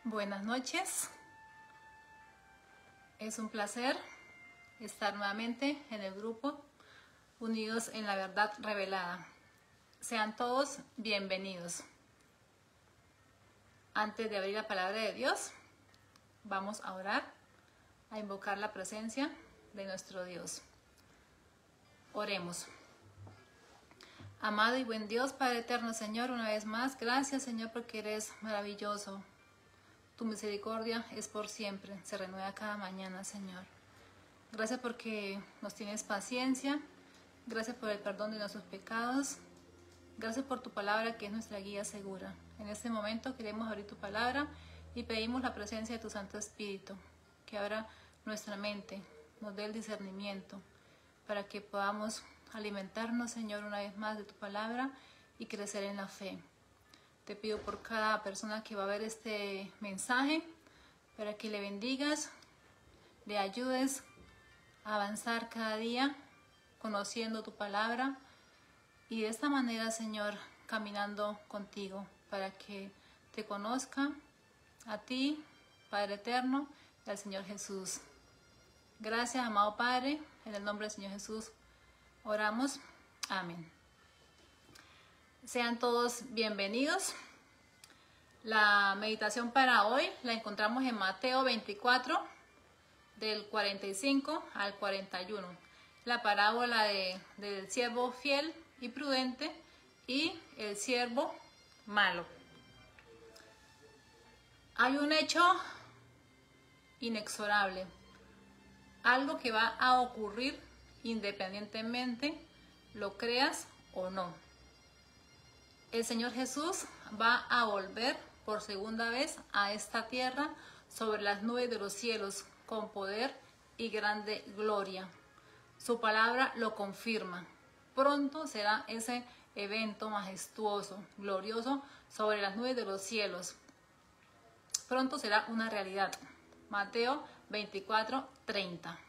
Buenas noches, es un placer estar nuevamente en el grupo Unidos en la Verdad Revelada. Sean todos bienvenidos. Antes de abrir la palabra de Dios, vamos a orar, a invocar la presencia de nuestro Dios. Oremos. Amado y buen Dios, Padre eterno, Señor, una vez más, gracias, Señor, porque eres maravilloso. Tu misericordia es por siempre, se renueva cada mañana, Señor. Gracias porque nos tienes paciencia, gracias por el perdón de nuestros pecados, gracias por tu palabra que es nuestra guía segura. En este momento queremos abrir tu palabra y pedimos la presencia de tu Santo Espíritu, que abra nuestra mente, nos dé el discernimiento, para que podamos alimentarnos, Señor, una vez más de tu palabra y crecer en la fe. Te pido por cada persona que va a ver este mensaje, para que le bendigas, le ayudes a avanzar cada día conociendo tu palabra y de esta manera, Señor, caminando contigo para que te conozca a ti, Padre eterno, y al Señor Jesús. Gracias, amado Padre, en el nombre del Señor Jesús oramos. Amén. Sean todos bienvenidos. La meditación para hoy la encontramos en Mateo 24, del 45 al 41. La parábola del siervo fiel y prudente y el siervo malo. Hay un hecho inexorable, algo que va a ocurrir independientemente lo creas o no. El Señor Jesús va a volver por segunda vez a esta tierra sobre las nubes de los cielos con poder y grande gloria. Su palabra lo confirma. Pronto será ese evento majestuoso, glorioso sobre las nubes de los cielos. Pronto será una realidad. Mateo 24, 30.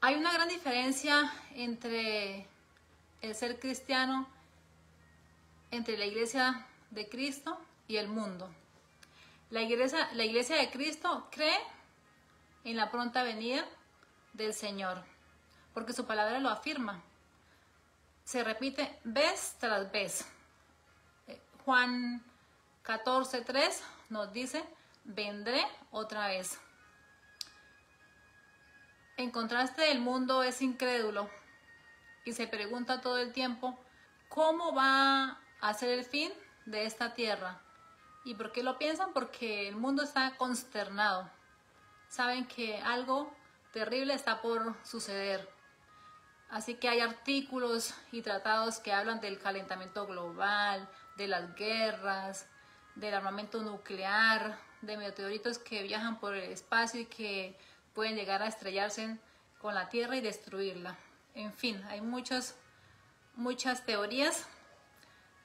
Hay una gran diferencia entre el ser cristiano, entre la iglesia de Cristo y el mundo. La iglesia de Cristo cree en la pronta venida del Señor, porque su palabra lo afirma. Se repite vez tras vez. Juan 14:3 nos dice, vendré otra vez. En contraste, el mundo es incrédulo y se pregunta todo el tiempo, ¿cómo va a ser el fin de esta tierra? ¿Y por qué lo piensan? Porque el mundo está consternado. Saben que algo terrible está por suceder. Así que hay artículos y tratados que hablan del calentamiento global, de las guerras, del armamento nuclear, de meteoritos que viajan por el espacio y que pueden llegar a estrellarse con la Tierra y destruirla. En fin, hay muchas teorías,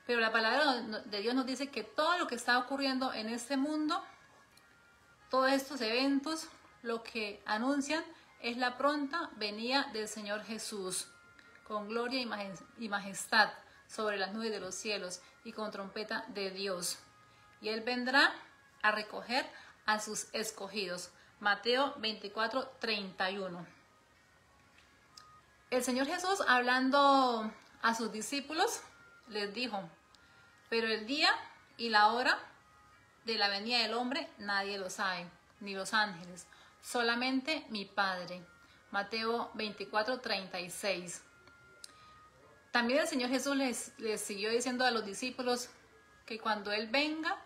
pero la palabra de Dios nos dice que todo lo que está ocurriendo en este mundo, todos estos eventos, lo que anuncian es la pronta venida del Señor Jesús, con gloria y majestad sobre las nubes de los cielos y con trompeta de Dios. Y Él vendrá a recoger a sus escogidos. Mateo 24, 31. El Señor Jesús, hablando a sus discípulos, les dijo, pero el día y la hora de la venida del hombre nadie lo sabe, ni los ángeles, solamente mi Padre. Mateo 24, 36. También el Señor Jesús les siguió diciendo a los discípulos que cuando Él venga,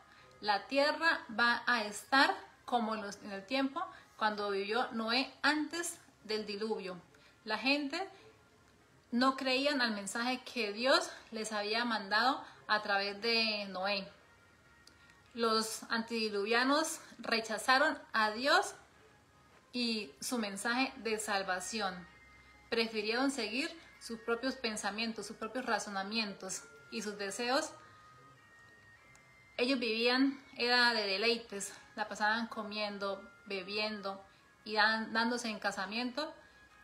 la tierra va a estar como en el tiempo cuando vivió Noé antes del diluvio. La gente no creían al mensaje que Dios les había mandado a través de Noé. Los antidiluvianos rechazaron a Dios y su mensaje de salvación. Prefirieron seguir sus propios pensamientos, sus propios razonamientos y sus deseos. Ellos vivían, era de deleites, la pasaban comiendo, bebiendo y dándose en casamiento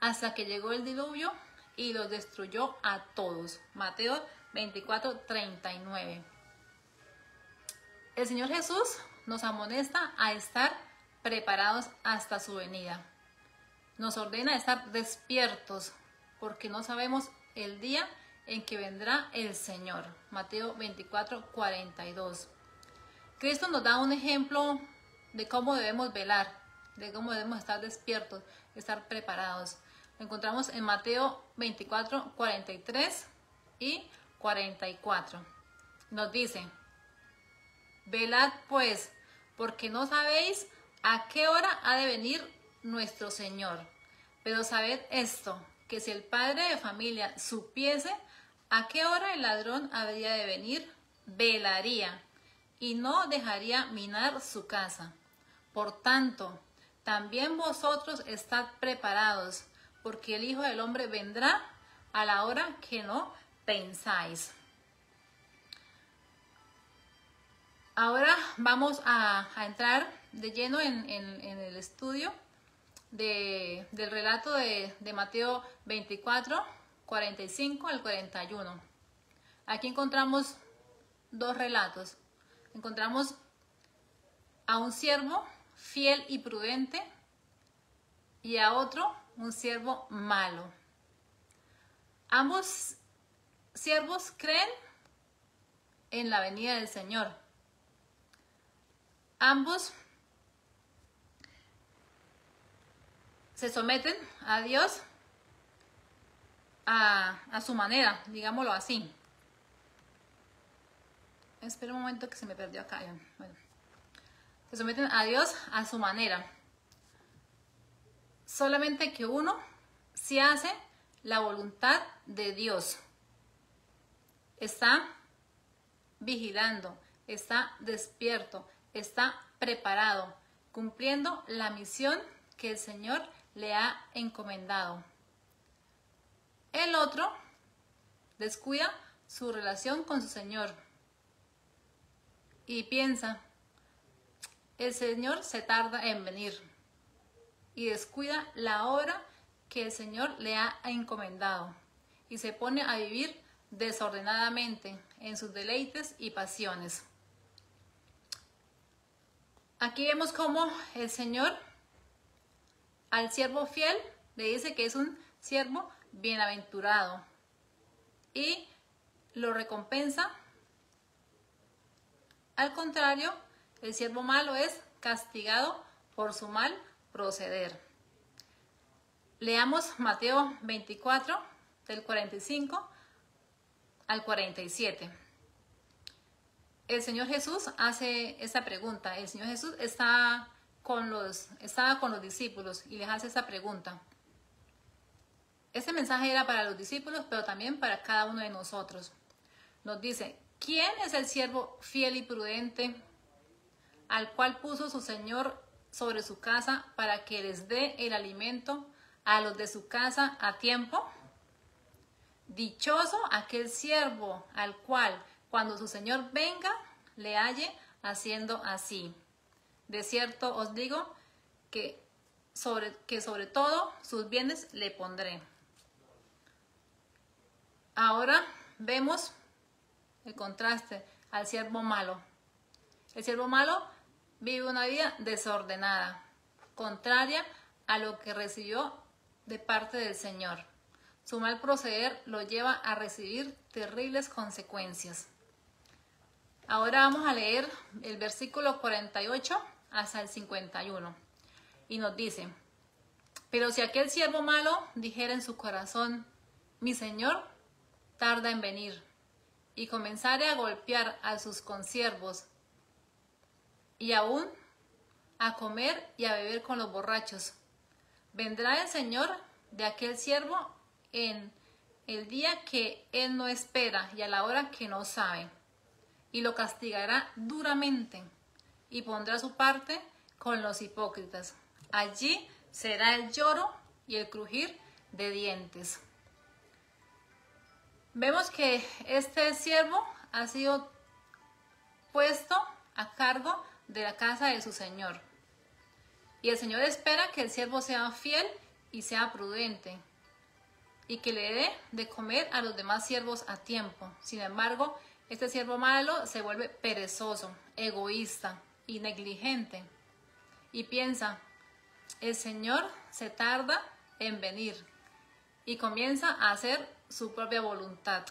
hasta que llegó el diluvio y los destruyó a todos. Mateo 24, 39. El Señor Jesús nos amonesta a estar preparados hasta su venida. Nos ordena estar despiertos porque no sabemos el día en que vendrá el Señor. Mateo 24:42. Cristo nos da un ejemplo de cómo debemos velar, de cómo debemos estar despiertos, estar preparados. Lo encontramos en Mateo 24:43 y 44. Nos dice: velad pues, porque no sabéis a qué hora ha de venir nuestro Señor. Pero sabed esto, que si el padre de familia supiese a qué hora el ladrón habría de venir, velaría y no dejaría minar su casa. Por tanto, también vosotros estad preparados, porque el Hijo del Hombre vendrá a la hora que no pensáis. Ahora vamos a entrar de lleno en el estudio del relato de Mateo 24, 45 al 41. Aquí encontramos dos relatos. Encontramos a un siervo fiel y prudente y a otro, un siervo malo. Ambos siervos creen en la venida del Señor. Ambos se someten a Dios a su manera, digámoslo así. Espera un momento que se me perdió acá. Bueno, se someten a Dios a su manera. Solamente que uno sí hace la voluntad de Dios. Está vigilando, está despierto, está preparado, cumpliendo la misión que el Señor le ha encomendado. El otro descuida su relación con su Señor y piensa: el Señor se tarda en venir, y descuida la hora que el Señor le ha encomendado y se pone a vivir desordenadamente en sus deleites y pasiones. Aquí vemos cómo el Señor al siervo fiel le dice que es un siervo bienaventurado y lo recompensa. Al contrario, el siervo malo es castigado por su mal proceder. Leamos Mateo 24, del 45 al 47. El Señor Jesús hace esta pregunta. El Señor Jesús estaba con los discípulos y les hace esta pregunta. Este mensaje era para los discípulos, pero también para cada uno de nosotros. Nos dice: ¿quién es el siervo fiel y prudente al cual puso su Señor sobre su casa para que les dé el alimento a los de su casa a tiempo? Dichoso aquel siervo al cual, cuando su Señor venga, le halle haciendo así. De cierto os digo que sobre todo sus bienes le pondré. Ahora vemos el contraste al siervo malo. El siervo malo vive una vida desordenada, contraria a lo que recibió de parte del Señor. Su mal proceder lo lleva a recibir terribles consecuencias. Ahora vamos a leer el versículo 48 hasta el 51. Y nos dice: pero si aquel siervo malo dijera en su corazón: mi Señor tarda en venir, y comenzare a golpear a sus consiervos, y aún a comer y a beber con los borrachos, vendrá el Señor de aquel siervo en el día que él no espera y a la hora que no sabe, y lo castigará duramente, y pondrá su parte con los hipócritas. Allí será el lloro y el crujir de dientes. Vemos que este siervo ha sido puesto a cargo de la casa de su Señor. Y el Señor espera que el siervo sea fiel y sea prudente, y que le dé de comer a los demás siervos a tiempo. Sin embargo, este siervo malo se vuelve perezoso, egoísta, y negligente y piensa, el Señor se tarda en venir y comienza a hacer su propia voluntad.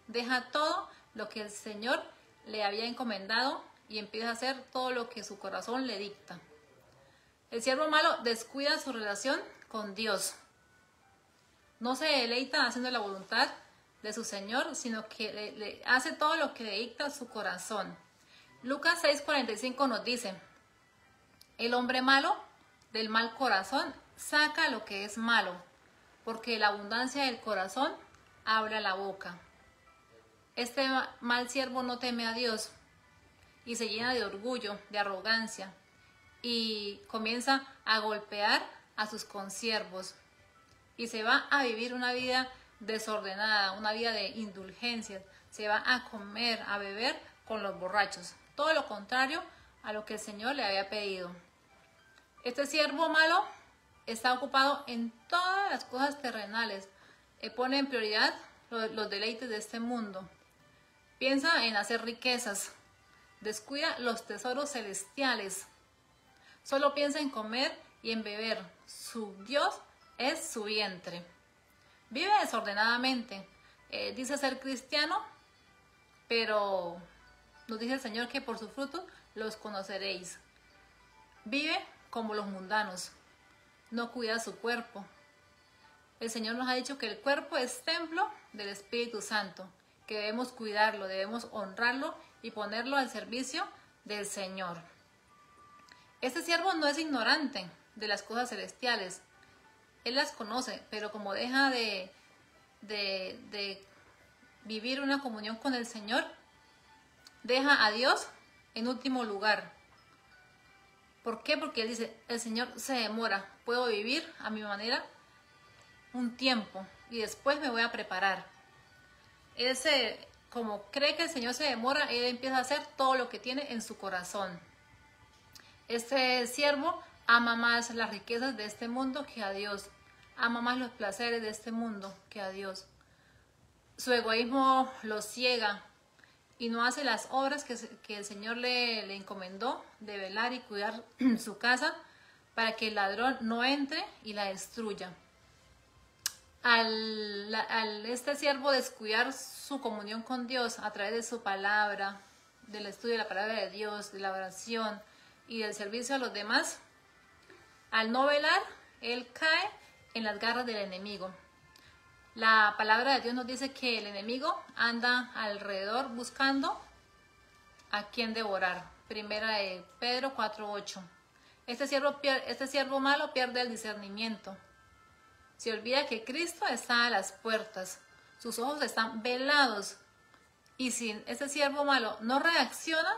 Deja todo lo que el Señor le había encomendado y empieza a hacer todo lo que su corazón le dicta. El siervo malo descuida su relación con Dios. No se deleita haciendo la voluntad de su Señor, sino que le hace todo lo que le dicta su corazón. Lucas 6:45 nos dice, el hombre malo del mal corazón saca lo que es malo, porque la abundancia del corazón habla la boca. Este mal siervo no teme a Dios y se llena de orgullo, de arrogancia y comienza a golpear a sus consiervos y se va a vivir una vida desordenada, una vida de indulgencias, se va a comer, a beber con los borrachos, todo lo contrario a lo que el Señor le había pedido. Este siervo malo está ocupado en todas las cosas terrenales, pone en prioridad los deleites de este mundo, piensa en hacer riquezas, descuida los tesoros celestiales, solo piensa en comer y en beber, su Dios es su vientre. Vive desordenadamente, dice ser cristiano, pero nos dice el Señor que por sus frutos los conoceréis. Vive como los mundanos, no cuida su cuerpo. El Señor nos ha dicho que el cuerpo es templo del Espíritu Santo, que debemos cuidarlo, debemos honrarlo y ponerlo al servicio del Señor. Este siervo no es ignorante de las cosas celestiales. Él las conoce, pero como deja de vivir una comunión con el Señor, deja a Dios en último lugar. ¿Por qué? Porque él dice, el Señor se demora, puedo vivir a mi manera un tiempo y después me voy a preparar. Como cree que el Señor se demora, él empieza a hacer todo lo que tiene en su corazón. Este siervo ama más las riquezas de este mundo que a Dios. Ama más los placeres de este mundo que a Dios. Su egoísmo lo ciega y no hace las obras que el Señor le encomendó de velar y cuidar su casa para que el ladrón no entre y la destruya. Al este siervo descuidar su comunión con Dios a través de su palabra, del estudio de la palabra de Dios, de la oración y del servicio a los demás, al no velar, él cae en las garras del enemigo. La palabra de Dios nos dice que el enemigo anda alrededor buscando a quien devorar. Primera de Pedro 4:8. Este siervo malo pierde el discernimiento. Se olvida que Cristo está a las puertas. Sus ojos están velados. Y si este siervo malo no reacciona,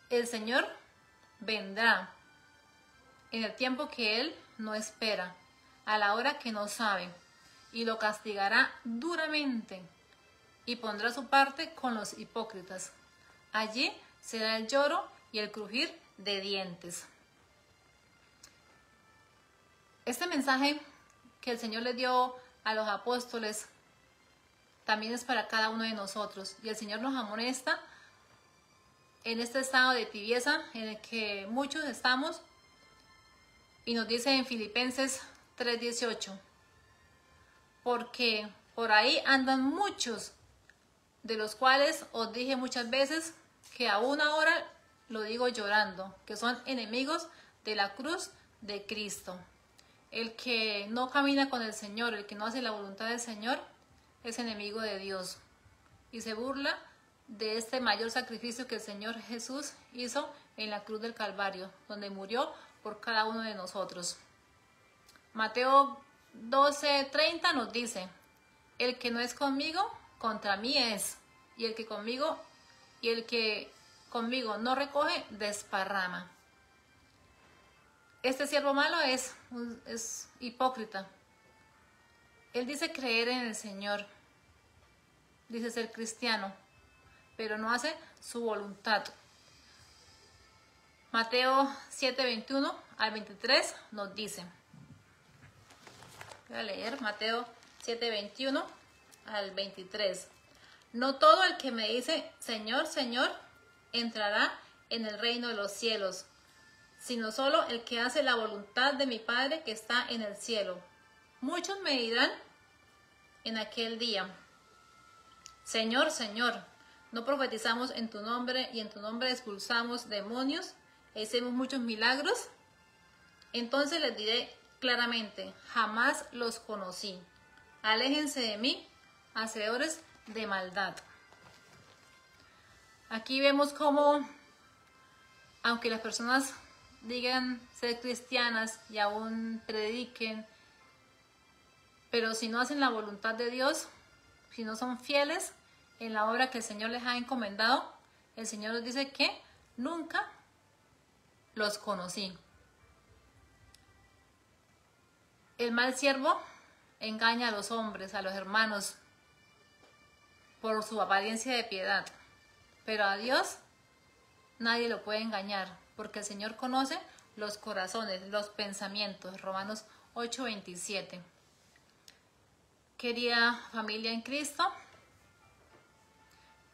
el Señor vendrá en el tiempo que Él no espera, a la hora que no sabe, y lo castigará duramente y pondrá su parte con los hipócritas. Allí será el lloro y el crujir de dientes. Este mensaje que el Señor le dio a los apóstoles también es para cada uno de nosotros. Y el Señor nos amonesta en este estado de tibieza en el que muchos estamos. Y nos dice en Filipenses 3:18, porque por ahí andan muchos, de los cuales os dije muchas veces que aún ahora lo digo llorando, que son enemigos de la cruz de Cristo. El que no camina con el Señor, el que no hace la voluntad del Señor, es enemigo de Dios y se burla de este mayor sacrificio que el Señor Jesús hizo en la cruz del Calvario, donde murió por cada uno de nosotros. Mateo 12:30 nos dice, el que no es conmigo, contra mí es, y el que conmigo no recoge, desparrama. Este siervo malo es hipócrita. Él dice creer en el Señor, dice ser cristiano, pero no hace su voluntad. Mateo 7:21 al 23 nos dice, voy a leer Mateo 7:21 al 23. No todo el que me dice Señor, Señor entrará en el reino de los cielos, sino solo el que hace la voluntad de mi Padre que está en el cielo. Muchos me dirán en aquel día: Señor, Señor, ¿no profetizamos en tu nombre y en tu nombre expulsamos demonios e hicimos muchos milagros? Entonces les diré claramente: jamás los conocí. Aléjense de mí, hacedores de maldad. Aquí vemos cómo, aunque las personas digan ser cristianas y aún prediquen, pero si no hacen la voluntad de Dios, si no son fieles en la obra que el Señor les ha encomendado, el Señor les dice que nunca los conocí. El mal siervo engaña a los hombres, a los hermanos, por su apariencia de piedad, pero a Dios nadie lo puede engañar, porque el Señor conoce los corazones, los pensamientos. Romanos 8:27. Querida familia en Cristo,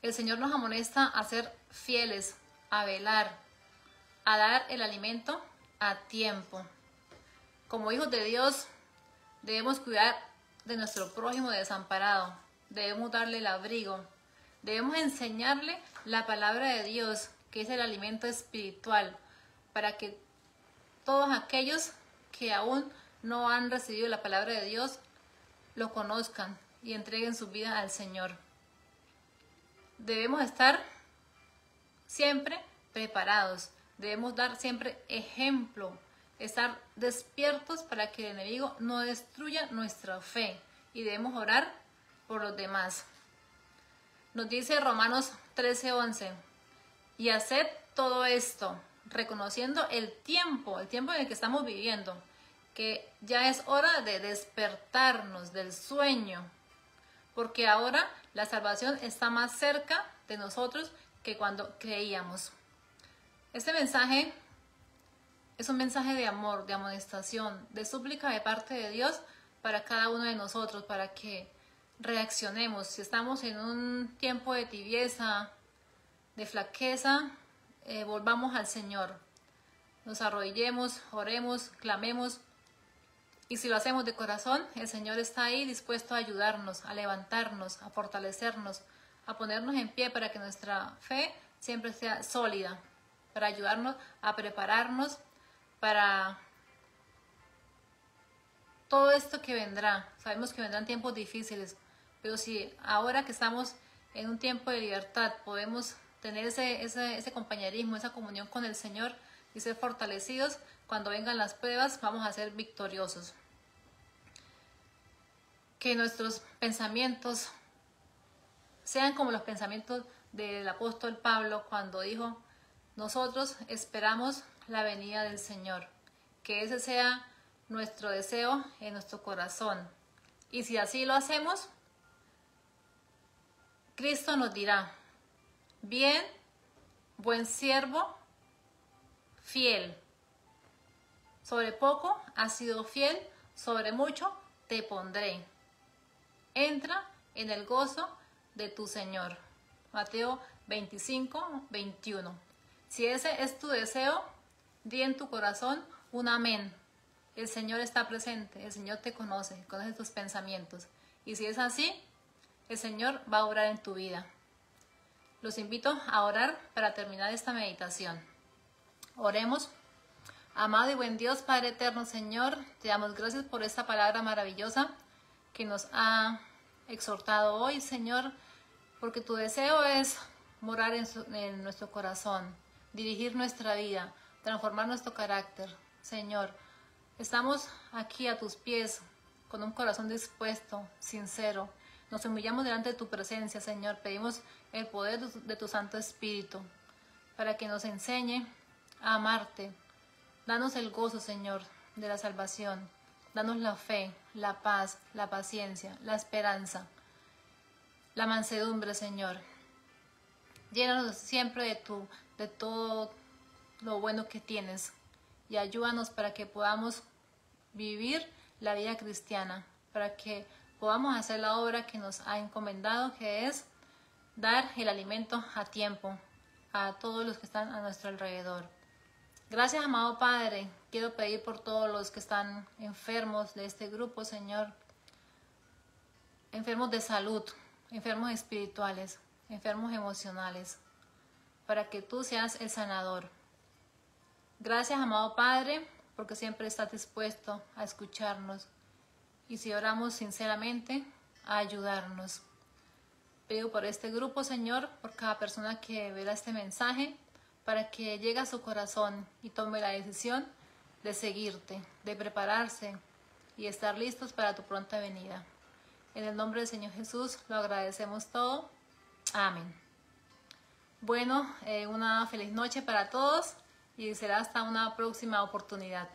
el Señor nos amonesta a ser fieles, a velar, a dar el alimento a tiempo. Como hijos de Dios, debemos cuidar de nuestro prójimo desamparado, debemos darle el abrigo, debemos enseñarle la palabra de Dios, que es el alimento espiritual, para que todos aquellos que aún no han recibido la palabra de Dios lo conozcan y entreguen su vida al Señor. Debemos estar siempre preparados, debemos dar siempre ejemplo, estar despiertos para que el enemigo no destruya nuestra fe, y debemos orar por los demás. Nos dice Romanos 13:11: y haced todo esto, reconociendo el tiempo en el que estamos viviendo, que ya es hora de despertarnos del sueño, porque ahora la salvación está más cerca de nosotros que cuando creíamos. Este mensaje es un mensaje de amor, de amonestación, de súplica de parte de Dios para cada uno de nosotros, para que reaccionemos. Si estamos en un tiempo de tibieza, de flaqueza, volvamos al Señor. Nos arrodillemos, oremos, clamemos. Y si lo hacemos de corazón, el Señor está ahí dispuesto a ayudarnos, a levantarnos, a fortalecernos, a ponernos en pie para que nuestra fe siempre sea sólida, para ayudarnos a prepararnos para todo esto que vendrá. Sabemos que vendrán tiempos difíciles, pero si ahora que estamos en un tiempo de libertad podemos tener ese compañerismo, esa comunión con el Señor y ser fortalecidos, cuando vengan las pruebas vamos a ser victoriosos. Que nuestros pensamientos sean como los pensamientos del apóstol Pablo cuando dijo: nosotros esperamos la venida del Señor. Que ese sea nuestro deseo en nuestro corazón. Y si así lo hacemos, Cristo nos dirá: bien, buen siervo, fiel. Sobre poco has sido fiel, sobre mucho te pondré. Entra en el gozo de tu Señor. Mateo 25:21. Si ese es tu deseo, di en tu corazón un amén. El Señor está presente, el Señor te conoce tus pensamientos. Y si es así, el Señor va a obrar en tu vida. Los invito a orar para terminar esta meditación. Oremos. Amado y buen Dios, Padre eterno, Señor, te damos gracias por esta palabra maravillosa que nos ha exhortado hoy, Señor, porque tu deseo es morar en nuestro corazón, dirigir nuestra vida, transformar nuestro carácter. Señor, estamos aquí a tus pies con un corazón dispuesto, sincero. Nos humillamos delante de tu presencia, Señor. Pedimos el poder de tu Santo Espíritu para que nos enseñe a amarte. Danos el gozo, Señor, de la salvación. Danos la fe, la paz, la paciencia, la esperanza, la mansedumbre, Señor. Llénanos siempre de todo lo bueno que tienes y ayúdanos para que podamos vivir la vida cristiana, para que podamos hacer la obra que nos ha encomendado, que es dar el alimento a tiempo a todos los que están a nuestro alrededor. Gracias, amado Padre. Quiero pedir por todos los que están enfermos de este grupo, Señor. Enfermos de salud, enfermos espirituales, enfermos emocionales, para que tú seas el sanador. Gracias, amado Padre, porque siempre estás dispuesto a escucharnos y si oramos sinceramente, a ayudarnos. Pido por este grupo, Señor, por cada persona que verá este mensaje, para que llegue a su corazón y tome la decisión de seguirte, de prepararse y estar listos para tu pronta venida. En el nombre del Señor Jesús lo agradecemos todo. Amén. Bueno, una feliz noche para todos y será hasta una próxima oportunidad.